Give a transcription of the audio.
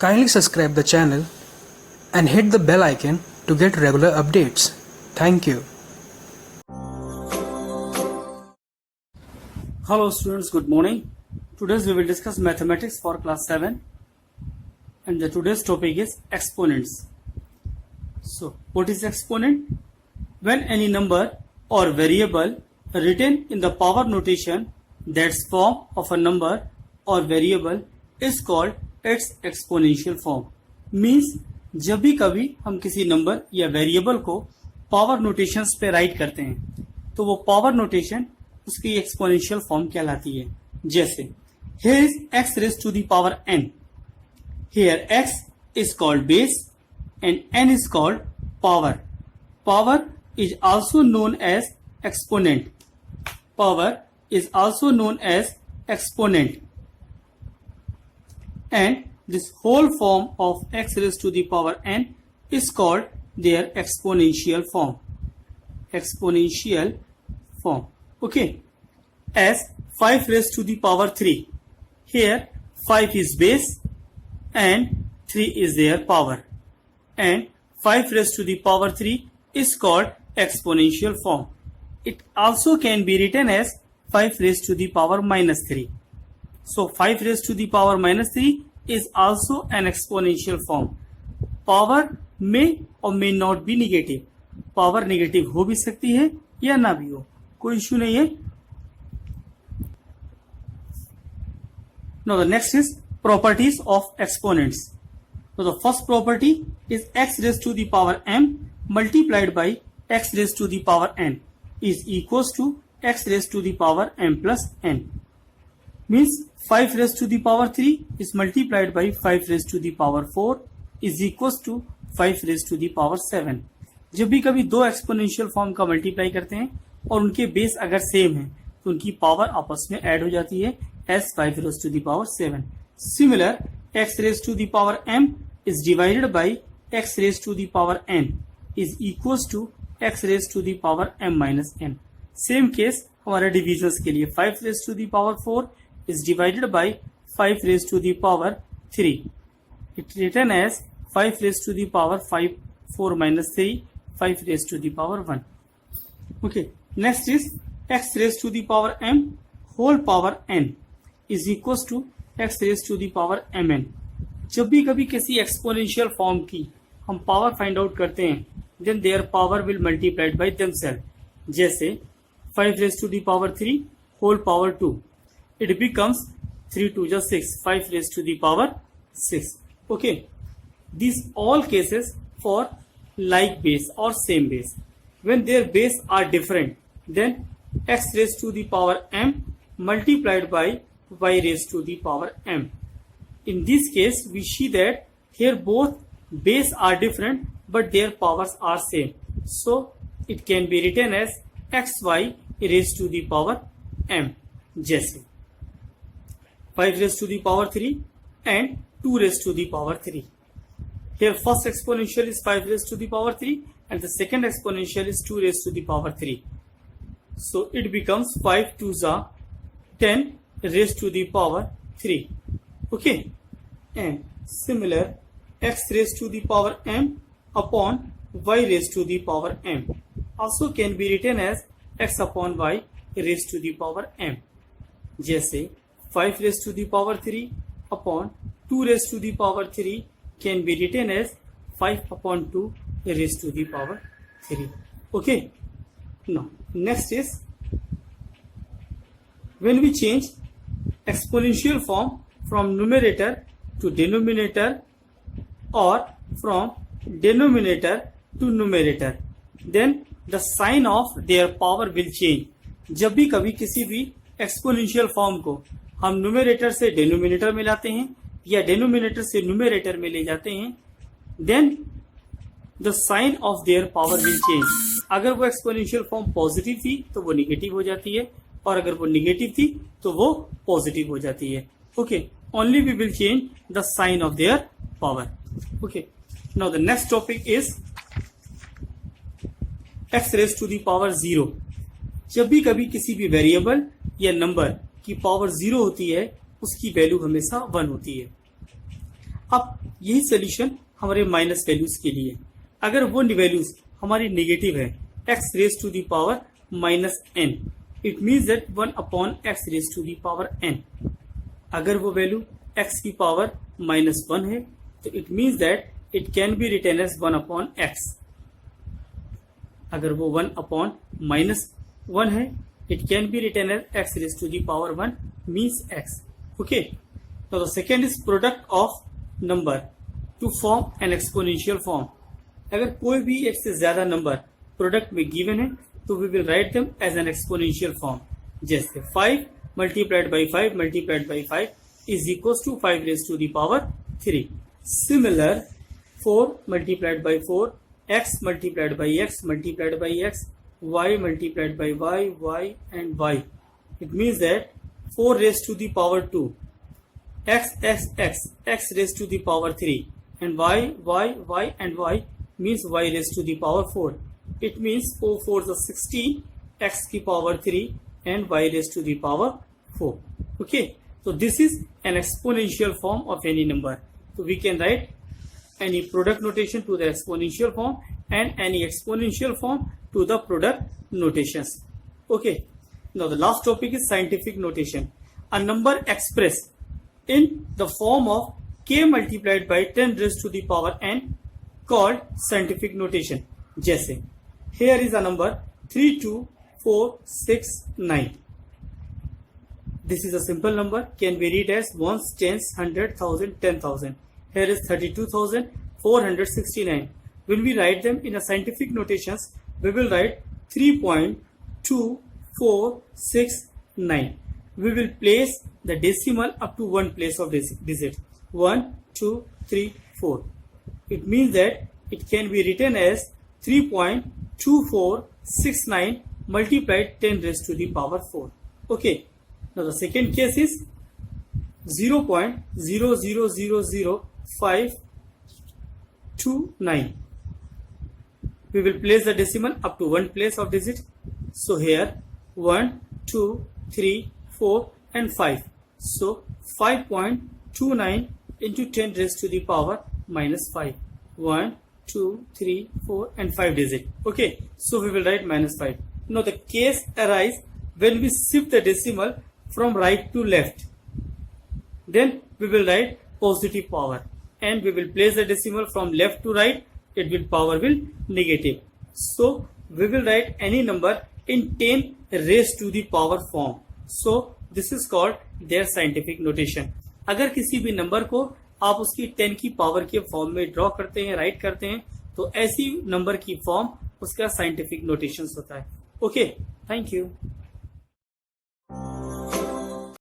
Kindly subscribe the channel and hit the bell icon to get regular updates. Thank you. Hello students, good morning. Today we will discuss mathematics for class 7 and today's topic is exponents. So what is exponent? When any number or variable written in the power notation that's form of a number or variable is called its exponential form. Means जब भी कभी हम किसी number या variable को power notations पे right करते हैं तो वो पावर नोटेशन उसकी एक्सपोनेंशियल फॉर्म कहलाती है. जैसे here is x raised to the power n. Here x is called base and n is called power. Power is also known as exponent. Power is also known as exponent. And this whole form of x raised to the power n is called their exponential form. Exponential form. Okay. As 5 raised to the power 3. Here 5 is base and 3 is their power. And 5 raised to the power 3 is called exponential form. It also can be written as 5 raised to the power minus 3. So 5 raised to the power minus 3 is also an exponential form. Power may or may not be negative. Power negative हो भी सकती है या ना भी हो, कोई issue नहीं है. Now the next is properties of exponents. So the first property is x raised to the power m multiplied by x raised to the power n is equals to x raised to the power m plus n. Means 5 raised to the power 3 is multiplied by 5 raised to the power 4 is equals to 5 raised to the power 7. जब भी कभी दो exponential form का multiply करते हैं और उनके base अगर सेम है तो उनकी पावर आपस में ऐड हो जाती है as 5 raised to the power 7. Similar, x raised to the power m is divided by x raised to the power n is equals to x raised to the power m minus n. Same case हमारे divisions के लिए 5 raised to the power 4 is divided by 5 raised to the power 3. It written as 5 raised to the power 4 minus 3, 5 raised to the power 1. Okay, next is x raised to the power m whole power n is equals to x raised to the power mn. जब भी कभी किसी exponential form की हम power find out करते हैं then their power will multiplied by themselves. जैसे 5 raised to the power 3 whole power 2. It becomes 3 to the 6, 5 raised to the power 6. Okay. These all cases for like base or same base. When their base are different, then x raised to the power m multiplied by y raised to the power m. In this case, we see that here both base are different but their powers are same. So, it can be written as xy raised to the power m. जैसे 5 raised to the power 3 and 2 raised to the power 3. Here first exponential is 5 raised to the power 3 and the second exponential is 2 raised to the power 3. So it becomes 5 to the 10 raised to the power 3. Okay. And similar x raised to the power m upon y raised to the power m also can be written as x upon y raised to the power m. जैसे 5 raised to the power 3 upon 2 raised to the power 3 can be written as 5 upon 2 raised to the power 3. Okay. Now, next is when we change exponential form from numerator to denominator or from denominator to numerator, then the sign of their power will change. जब भी कभी किसी भी exponential form को हम numerator से denominator में लाते हैं या डिनोमिनेटर से न्यूमरेटर में ले जाते हैं then the sign of their power will change. अगर वो एक्सपोनेंशियल फॉर्म पॉजिटिव थी तो वो निगेटिव हो जाती है और अगर वो निगेटिव थी तो वो पॉजिटिव हो जाती है. Okay, only we will change the sign of their power. Okay, now the next topic is x raise to the power 0. जब भी कभी किसी भी वेरिएबल या नंबर की पावर 0 होती है उसकी वैल्यू हमेशा 1 होती है. अब यही सोल्यूशन हमारे माइनस वैल्यूज के लिए। अगर वो वैल्यूज हमारी नेगेटिव है, x raise to the power minus n, it means that 1 upon x raise to the power n। अगर वो वैल्यू x की पावर माइनस 1 है तो it means that it can be written as 1 upon x। अगर वो 1 upon minus 1 है, it can be written as x raised to the power 1 means x. Okay. Now the second is product of number to form an exponential form. अगर कोई भी एक से ज्यादा number product में गिवन है तो we will write them as an exponential form. जैसे 5 multiplied by 5 multiplied by 5 is equals to 5 raised to the power 3. Similar 4 multiplied by 4, x multiplied by x multiplied by x, y multiplied by y and y. It means that 4 raised to the power 2, x raised to the power 3, and y and y means y raised to the power 4. It means 4 4s are 16, x की power 3 and y raised to the power 4. Okay, so this is an exponential form of any number. So we can write any product notation to the exponential form and any exponential form to the product notations. Okay, now the last topic is scientific notation. A number expressed in the form of k multiplied by 10 raised to the power n called scientific notation. जैसे here is a number 32469. This is a simple number, can be read as ones, tens, 100,000, 10,000. Here is 32,469. When we write them in a scientific notations, we will write 3.2469. We will place the decimal up to one place of digit. 1, 2, 3, 4. It means that it can be written as 3.2469 multiplied 10 raised to the power 4. Okay. Now the second case is 0.0000529. We will place the decimal up to one place of digit. So here 1, 2, 3, 4 and 5. So 5.29 into 10 raised to the power minus 5. 1, 2, 3, 4 and 5 digit. Okay, so we will write minus 5. Now the case arises when we shift the decimal from right to left. Then we will write positive power and we will place the decimal from left to right. Power will negative. So we will write any number in 10 raised to the power form. So this is called their scientific notation. अगर किसी भी number को आप उसकी 10 की power के form में draw करते हैं, राइट करते हैं, तो ऐसी नंबर की फॉर्म उसका साइंटिफिक नोटेशन होता है. Okay, thank you.